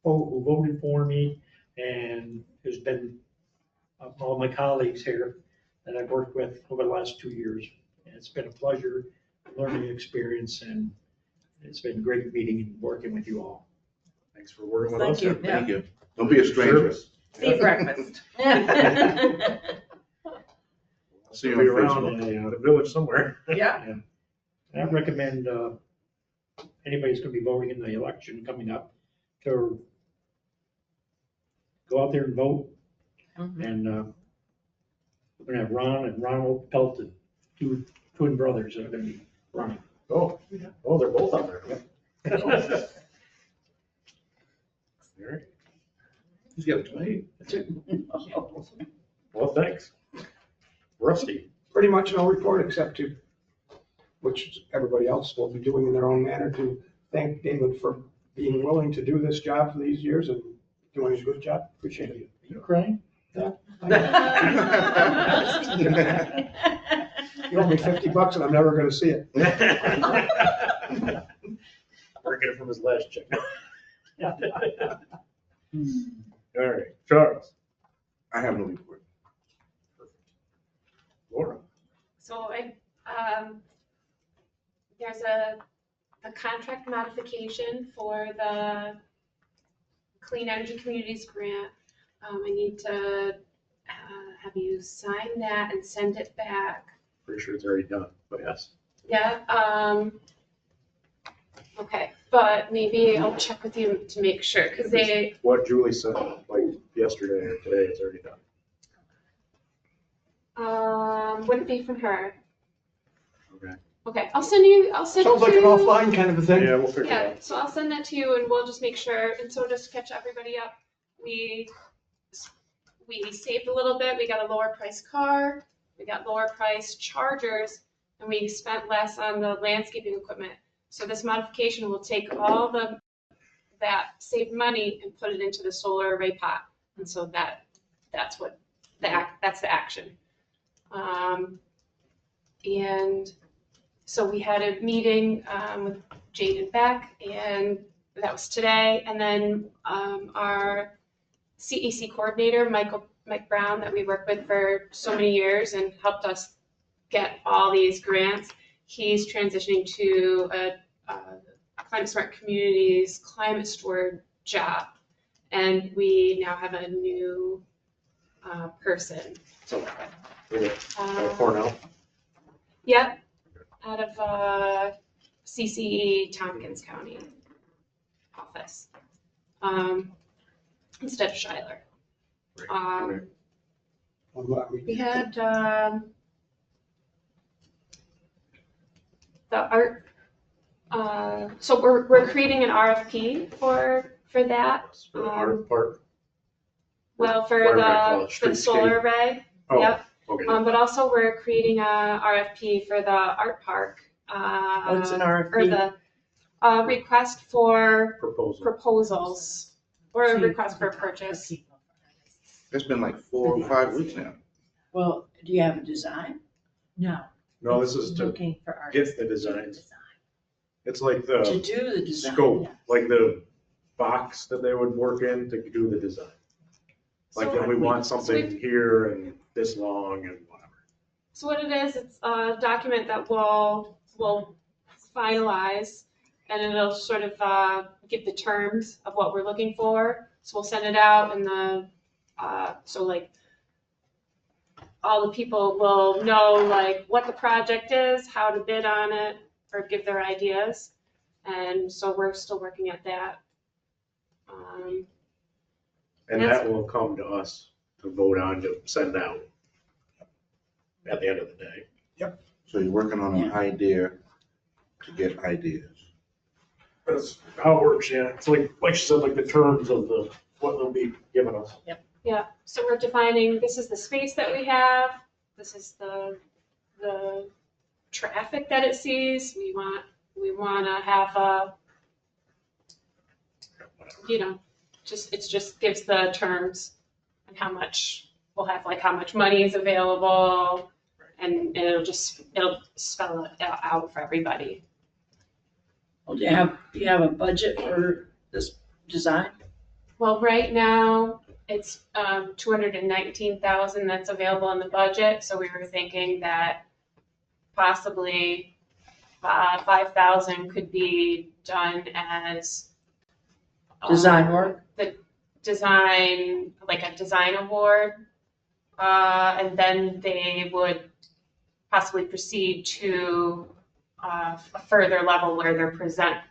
voted for me and has been all my colleagues here that I've worked with over the last 2 years. And it's been a pleasure, learning experience, and it's been great meeting and working with you all. Thanks for working with us. Thank you. Thank you. Don't be a stranger. Service. See breakfast. I'll see you Be on around Facebook. in the village somewhere. Yeah. And I recommend anybody's going to be voting in the election coming up to go out there and vote. Mhm. And we're going to have Ron and Ronald Pelton, two twin brothers that are going to be running. Oh, they're both out there. All right. He's got a twin. Well, thanks. Rusty, Pretty much no report except to which everybody else will be doing in their own manner, to thank David for being willing to do this job for these years and doing a good job. Appreciate it. Are you crying? You owe me $50 and I'm never gonna see it. Working it from his last check. All right, Charles, I have no report. Laura. So there's a contract modification for the Clean Energy Communities Grant. I need to have you sign that and send it back. Pretty sure it's already done, but yes. Yeah, okay, but maybe I'll check with you to make sure, because they, What Julie said, like yesterday or today, it's already done. would it be from her? Okay. Okay, I'll send it Sounds to like an offline kind of a thing. Yeah, we'll figure it Yeah, out. so I'll send that to you and we'll just make sure, and so just to catch everybody up, we saved a little bit, we got a lower price car, we got lower price chargers, and we spent less on the landscaping equipment. So this modification will take all that saved money and put it into the solar array pot. And so that's the action. And so we had a meeting with Jade and Beck, and that was today. And then our CEC coordinator, Mike Brown, that we worked with for so many years and helped us get all these grants, he's transitioning to a Climate Smart Communities climate steward job. And we now have a new person to work with. Cornell. Yep, out of CCE Tompkins County office, instead of Schuyler. Right. We had the art, so we're creating an RFP for that. For our part. Well, for Whatever I call it, for the streetscape. solar array, Oh, yep. okay. But also we're creating a RFP for the art park. What's an Or RFP? the request for Proposal. proposals or a request for purchase. It's been like 4 or 5 weeks now. Well, do you have a design? No. No, this is to Looking for artists. get the designs. It's like To the do the design? scope, like the box that they would work in to do the design. Like So- if we want so something we've- here and this long and whatever. So what it is, it's a document that we'll finalize, and it'll sort of give the terms of what we're looking for. So we'll send it out, and so like all the people will know like what the project is, how to bid on it, or give their ideas. And so we're still working at that. And that will come to us to vote on to send out at the end of the day. So you're working on an idea to get ideas. That's how it works, yeah. It's like she said, like the terms of what they'll be giving us. Yeah, so we're defining, this is the space that we have, this is the traffic that it sees, we want to have it just gives the terms and how much, we'll have like how much money is available, and it'll spell it out for everybody. Well, do you have a budget for this design? Well, right now, it's 219,000 that's available in the budget, so we were thinking that possibly 5,000 could be done as Design work? The design, like a design award, and then they would possibly proceed to a further level where they're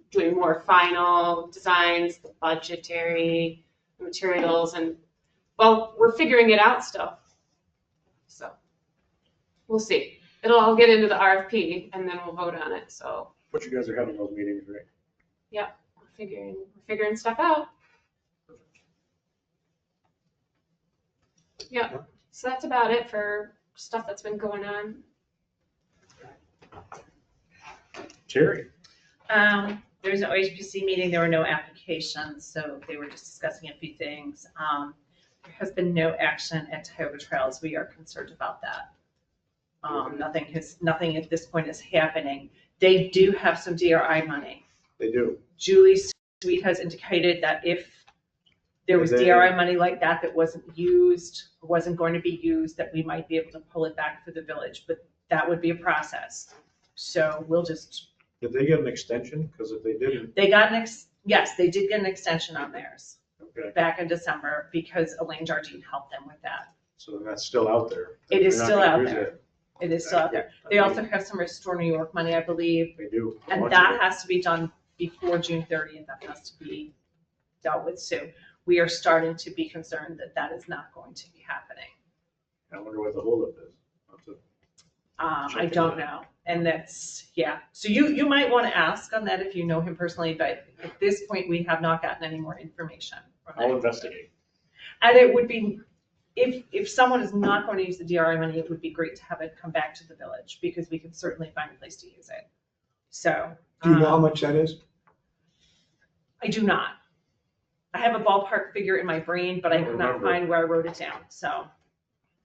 doing more final designs, the budgetary materials, and well, we're figuring it out still. So we'll see. It'll all get into the RFP and then we'll vote on it. So But you guys are having those meetings, right? we're figuring stuff out. Yeah. So that's about it for stuff that's been going on. Terry, There's an OHPC meeting, there were no applications, so they were just discussing a few things. There has been no action at Tioga Trails, we are concerned about that. Nothing at this point is happening. They do have some DRI money. they do. Julie Sweet has indicated that if there was DRI money like that that wasn't used, wasn't going to be used, that we might be able to pull it back for the village, but that would be a process. So we'll just, Did they get an extension? Because if they didn't, they got yes, they did get an extension on theirs okay, back in December because Elaine Jardine helped them with that. so that's still out there. It is They're not still gonna out use there. it. It is still out there. They also have some Restore New York money, I believe, They do. and Much that of it. has to be done before June 30th. That has to be dealt with soon. We are starting to be concerned that that is not going to be happening. I wonder what the holdup is. I'll have to- I don't know. And that's, yeah. So you might want to ask on that if you know him personally, but at this point, we have not gotten any more information. from I'll him. investigate. And it would be, if someone is not going to use the DRI money, it would be great to have it come back to the village because we can certainly find a place to use it. So. Do you know how much that is? I do not. I have a ballpark figure in my brain, but I could not Remember. find where I wrote it down, so.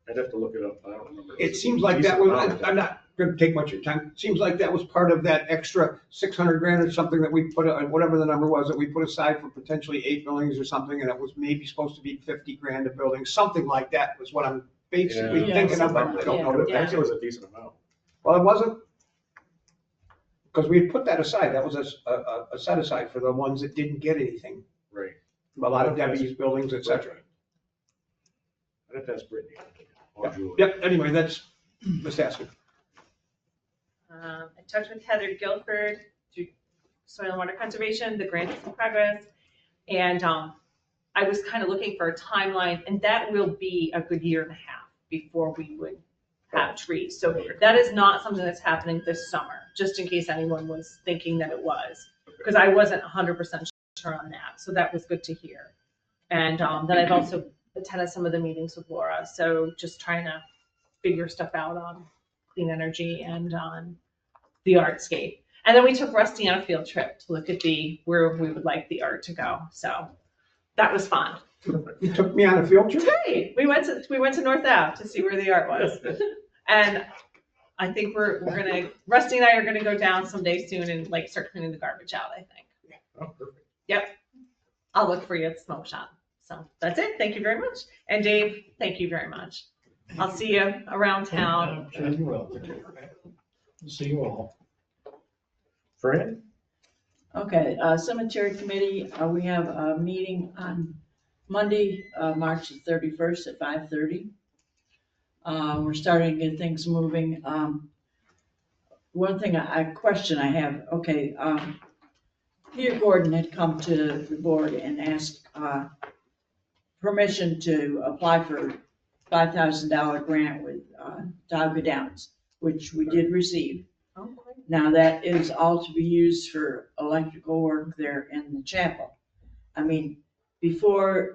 I'd have to look it up. I don't remember. It seems like that was, I'm not gonna take much of your time. Seems like that was part of that extra 600 grand or something that we put, whatever the number was, that we put aside for potentially 8 buildings or something, and it was maybe supposed to be 50 grand a building, something like that was what I'm basically Yeah. thinking of, but I don't know. I think it was a decent amount. Well, it wasn't, because we had put that aside, that was a set aside for the ones that didn't get anything. Right. A lot of Debbie's buildings, et cetera. I'd have to ask Brittany. Or Julie. Yep, anyway, that's, just asking. I talked with Heather Guilford through Soil and Water Conservation, the grant is in progress. And I was kind of looking for a timeline, and that will be a good year and a half before we would have trees. So that is not something that's happening this summer, just in case anyone was thinking that it was, because I wasn't 100% sure on that. So that was good to hear. And then I've also attended some of the meetings with Laura, so just trying to figure stuff out on clean energy and on the artscape. And then we took Rusty on a field trip to look at where we would like the art to go. So that was fun. You took me on a field trip? Great. We went to North Ave to see where the art was. And I think we're gonna, Rusty and I are gonna go down someday soon and like start cleaning the garbage out, I think. Oh, perfect. Yep. I'll look for you at the smoke shop. So that's it. Thank you very much. And Dave, thank you very much. I'll see you around town. Sure you will. See you all. Fran? Okay, cemetery committee, we have a meeting on Monday, March the 31st at 5:30. We're starting to get things moving. One thing, a question I have, okay, Peter Gordon had come to the board and asked permission to apply for $5,000 grant with Tioga Downs, which we did receive. Now, that is all to be used for electrical work there in the chapel. I mean, Fred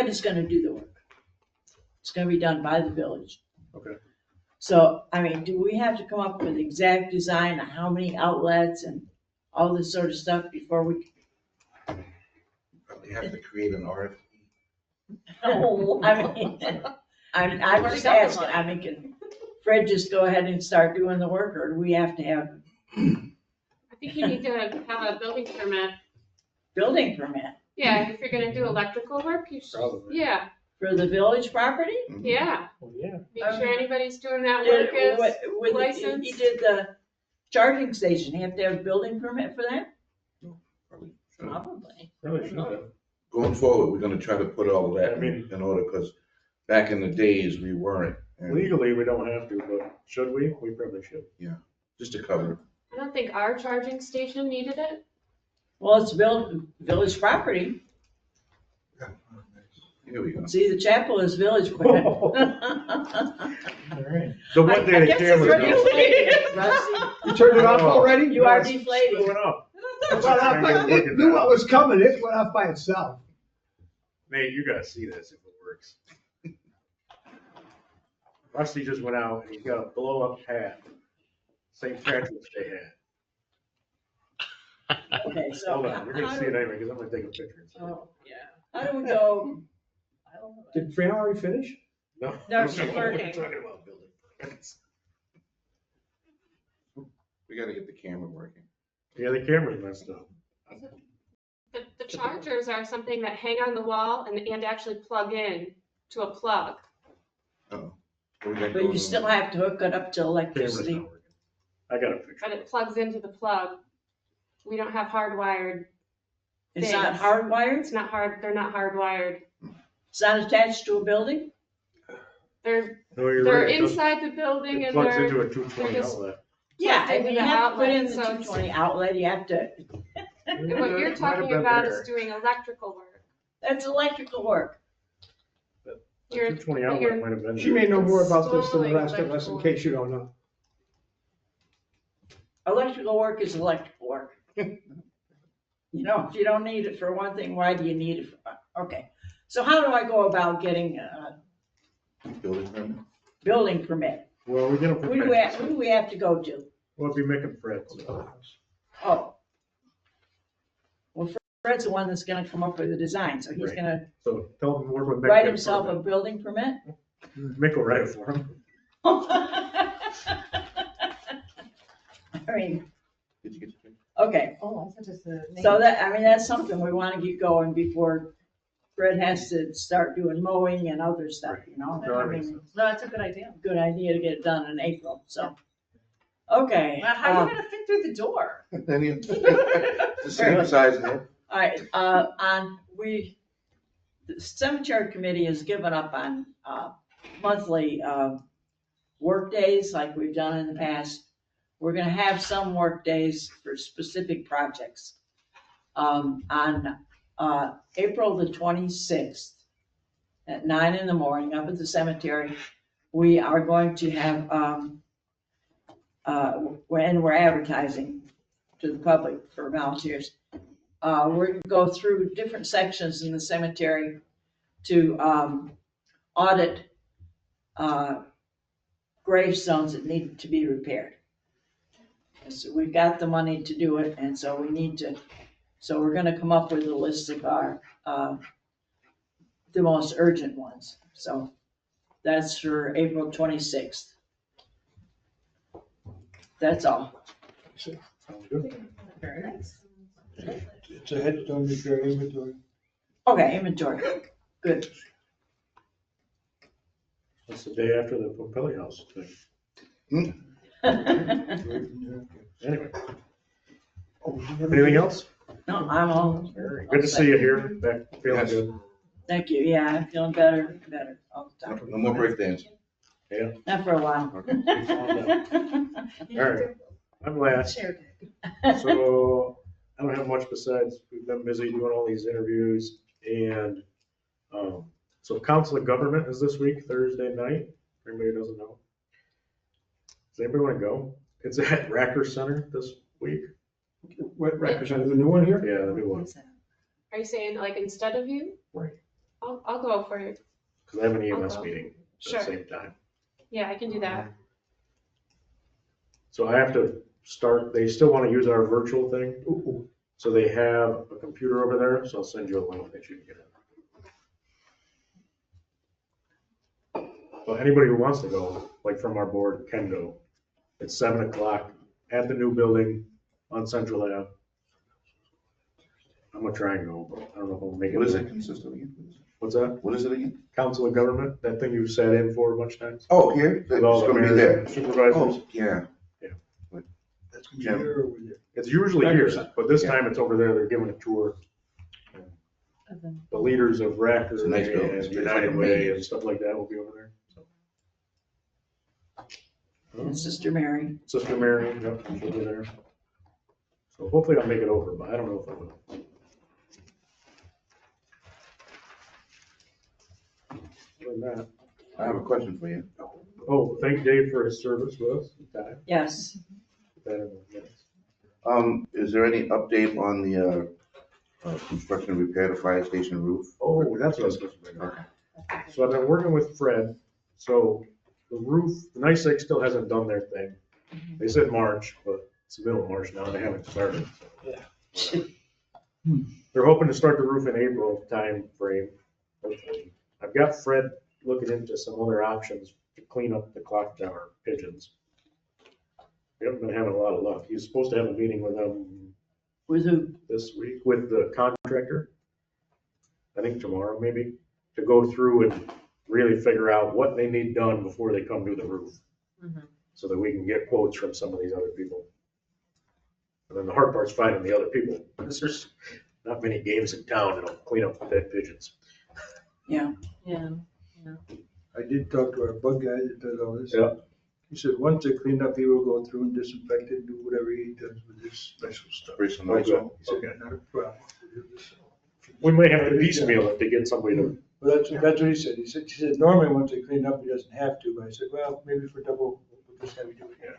is gonna do the work. It's gonna be done by the village. Okay. So, I mean, do we have to come up with exact design of how many outlets and all this sort of stuff before we? Probably have to create an RFP. No, I mean, I'm just asking, I mean, can Fred just go ahead and start doing the work, or do we have to have I think you need to have a building permit. building permit Yeah, if you're gonna do electrical work, you should, Probably. yeah, for the village property? yeah. Oh, yeah. Make sure anybody's doing that work is He licensed. did the charging station, you have to have a building permit for that? Probably should. Probably. Really should have. Going forward, we're gonna try to put all of that I mean- in order, because back in the days, we weren't. And Legally, we don't have to, but should we? We probably should. just to cover. I don't think our charging station needed it. Well, it's village property, Here we go. see, the chapel is village property. All right. The one day the cameras go. Rusty, You turned it off already? you are It's deflating. going up. It went off by- it knew what was coming, it went off by itself. Nate, you gotta see this if it works. Rusty just went out and he got a blow up pad. St. Patrick's Day hat. Okay, so Hold on, you're gonna how see it do, anyway, because I'm gonna take a picture. oh, yeah. How do we go? I don't know. Did Fran already finish? No. No, she's We're working. talking about building permits. We gotta get the camera working. Yeah, the camera's messed up. The chargers are something that hang on the wall and actually plug in to a plug. Oh. What we got But going you still on? have to hook it up to Camera's electricity. not working. I got a picture. But it plugs into the plug. We don't have hardwired. It's not things. hardwired? It's not hard, they're not hardwired. It's not attached to a building? They're No, you're they're right. It does- inside the building It and plugs they're, into a 220 they're just- outlet. Yeah, Plugged I into mean, the you have to put in outlet, the so it's- 220 outlet, you have to, what It you're might have talking been about there. is doing electrical work. that's electrical work. The You're- 220 but outlet you're- might have been She there. may know more about this than the Installing rest of us, in electrical. case you don't know. Electrical work is electrical work. You know, if you don't need it for one thing, why do you need it for, okay. So how do I go about getting a Building permit? building permit? Well, we're gonna. Who do we have to go to? Well, it'd be Mick and Fred. So. Oh. Well, Fred's the one that's gonna come up with the design, so he's Right. gonna So tell him to work with Mick. write get himself a permit. building permit? Mick will write it for him. I mean, Did you get your picture? okay, Oh, I thought just the name. so that, I mean, that's something we wanna get going before Fred has to start doing mowing and other stuff, you know? No, I that makes mean, sense. No, that's a good idea. good idea to get it done in April, so. Okay. Now, how are you gonna fit through the door? Then you, the same size here. All right, the cemetery committee has given up on, monthly, work days like we've done in the past. We're gonna have some work days for specific projects. On, April the 26th at 9 a.m. up at the cemetery, we are going to have, and we're advertising to the public for volunteers. We're gonna go through different sections in the cemetery to audit gravestones that need to be repaired. So we've got the money to do it, and so we need to, so we're gonna come up with a list of our, the most urgent ones. So that's for April 26th. That's all. Sounds good. Very nice. It's a headstone repair inventory. Okay, inventory, good. That's the day after the Pompelli House thing. Anyway, anything else? No, I'm all, Good to see you here. Back feeling Yes. good. thank you, yeah, I'm feeling better all the No time. no more break dance. Not for a while. All right, I'm last. So I don't have much besides, we've been busy doing all these interviews and, so council of government is this week, Thursday night. If anybody doesn't know. Does anybody want to go? It's at Racker Center this week. What records, are the new one here? Yeah, the new one. Are you saying like instead of you? Right. I'll go for you. Because I have an EMS I'll go. meeting at Sure. the same time. Yeah, I can do that. So I have to start, they still want to use our virtual thing. Ooh, So they have a computer over there, so I'll send you a link that you can get in. Well, anybody who wants to go, like from our board, can go. It's 7:00 at the new building on Central Ave. I'm gonna try and go, but I don't know if I'll make it. What does it consist of again? What's that? What is it again? Council of Government, that thing you sat in for a bunch of times? Oh, here? It's With all the gonna be mayors there. and supervisors? Oh, yeah. That's gonna be here or over there. It's usually here, but this time it's over there, they're giving a tour. The leaders of Racker It's a nice building. and It's like United a Way main. and stuff like that will be over there. So. And Sister Mary. Sister Mary, yep, she'll be there. So hopefully I'll make it over, but I don't know if I will. Other than that, I have a question for you. oh, thank Dave for his service with us. Okay, Yes, put that in the minutes. Is there any update on the, construction and repair the fire station roof? Oh, that's what I was supposed to bring up. So I've been working with Fred, so the roof, the NICEAG still hasn't done their thing. They said March, but it's the middle of March now, and they haven't started. Yeah. They're hoping to start the roof in April time frame, hopefully. I've got Fred looking into some other options to clean up the clock tower pigeons. We haven't been having a lot of luck. He's supposed to have a meeting with them With who? this week with the contractor. I think tomorrow maybe, to go through and really figure out what they need done before they come do the roof. Mhm. So that we can get quotes from some of these other people. And then the hard part's finding the other people. There's not many games in town that'll clean up the dead pigeons. Yeah, Yeah. I did talk to our bug guy that does all this. Yeah. He said, once they clean up, he will go through and disinfect it and do whatever he does with this special stuff. Spray some Okay. ozone. He said, Okay. not a problem. We may have to piecemeal if they get somebody to, Well, that's what he said. He said, normally once they clean up, he doesn't have to, but I said, well, maybe for double, we'll just have you do it again.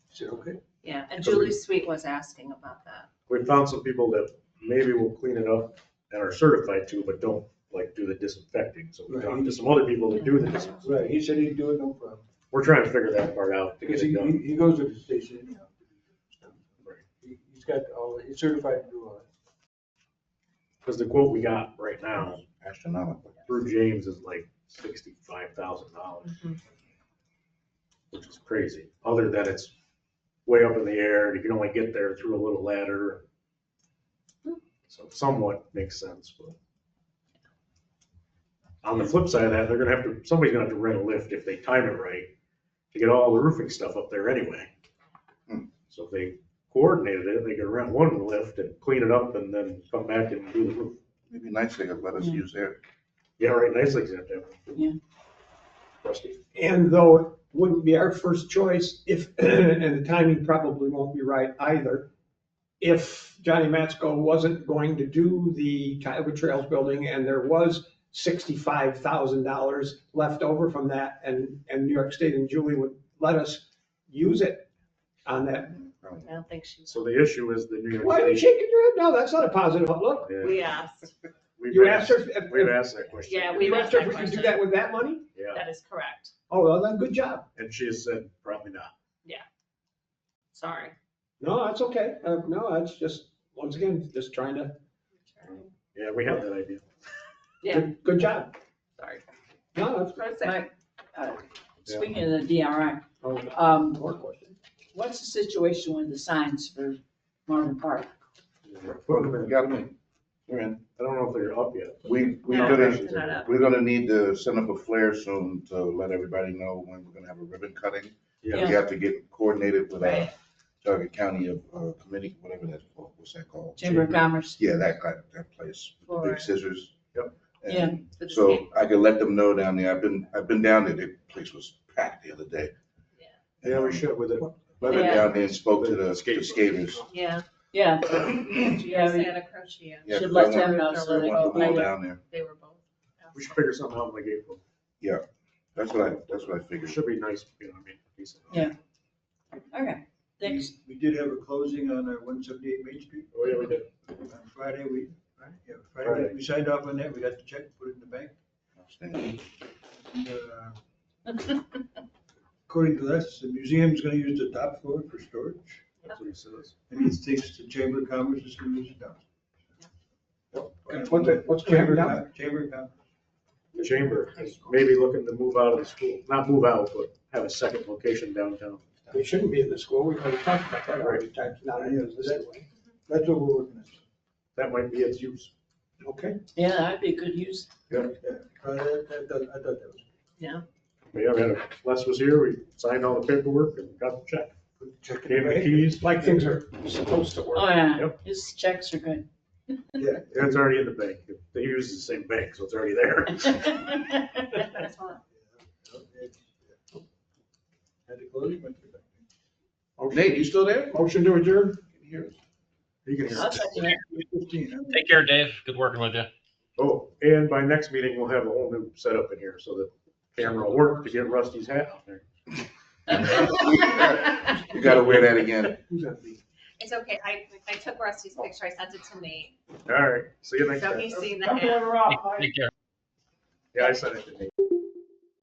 He said, okay. Yeah, and Julie Sweet was asking about that. we found some people that maybe will clean it up and are certified to, but don't like do the disinfecting. So we talked to some other people that do the disinfecting. Right, he said he'd do it, no problem. We're trying to figure that part out to get Because it done. he goes to the station anyhow. He's got all, he's certified to do all that. Because the quote we got right now Astronomical. through James is like $65,000, which is crazy. Other than it's way up in the air, and you can only get there through a little ladder. So somewhat makes sense, but. On the flip side of that, they're gonna have to, somebody's gonna have to rent a lift if they time it right to get all the roofing stuff up there anyway. So if they coordinated it, they could rent one lift and clean it up and then come back and do the roof. It'd be nice they could let us use their. Yeah, right, nice example. Yeah. Rusty. And though it wouldn't be our first choice, if, and the timing probably won't be right either, if Johnny Matsko wasn't going to do the Tioga Trails building and there was $65,000 left over from that, and New York State and Julie would let us use it on that. I don't think she's, So the issue is the New York Why are you State. shaking your head? No, that's not a positive outlook. Yeah, we asked. You asked her, We've asked that question. Yeah, you asked her if we could do that with that money? Yeah, That is correct. Oh, well, then good job. and she has said probably not. Sorry. No, that's okay. No, that's just, once again, just trying to, Yeah, we had that idea. Yeah, good job. sorry. No, that's What I Mike, speaking of the DRI, more question. what's the situation with the signs for Marvin Park? We got them in. We're in. I don't know if they're up yet. We're No, gonna, it's not up. we're gonna need to send up a flare soon to let everybody know when we're gonna have a ribbon cutting. Yeah, We have to get coordinated with Right. Tioga County Committee, whatever that's called. What's that called? Chamber of Commerce? Yeah, that place, with the For- big scissors. Yep. And For the so state. I can let them know down there. I've been down there. The place was packed the other day. yeah, we should with it. I went Yeah. down there and spoke to the Skaters. skaters. Yeah. Yeah, Yeah, Santa Croce. Yeah, should 'cause let I them want- know I so they want them all go. down there. They were both. We should figure something out like April. That's what I It figured. should be nice, you know, what I mean, decent. Yeah. Okay, thanks. We did have a closing on our 178 Main Street. Oh, yeah, we did. On Friday, Friday, we signed off on that, we got the check, put it in the bank. Outstanding. And, according to this, the museum's gonna use the top floor for storage, That's what he says. and he thinks the Chamber of Commerce is gonna use it down. What's Chamber down? Chamber of Commerce. The chamber is maybe looking to move out of the school, not move out, but have a second location downtown. We shouldn't be in the school. We've already talked about that already. Not in this way. That's what we're working on. That might be its use. Okay. Yeah, that'd be a good use. Yeah, I thought that was. Yeah, we had Les was here, we signed all the paperwork and got the check. Check Gave him the it keys. Like things are supposed to work. Oh, yeah, Yep. his checks are good. Yeah. It's already in the bank. They use the same bank, so it's already there. Excellent. Had to close it, went to the bank. Nate, you still there? Motion to adjourn? Can you hear us? You can hear I'll it. second it. 15, huh? Take care, Dave. Good working with you. Oh, and by next meeting, we'll have a whole new setup in here, so the camera will work to get Rusty's hat out there. You gotta wear that again. Who's that be? It's okay. I took Rusty's picture. I sent it to Nate. All right, see you next So time. he's seen the Come hat. on, Rob. Take care. Yeah, I sent it to Nate.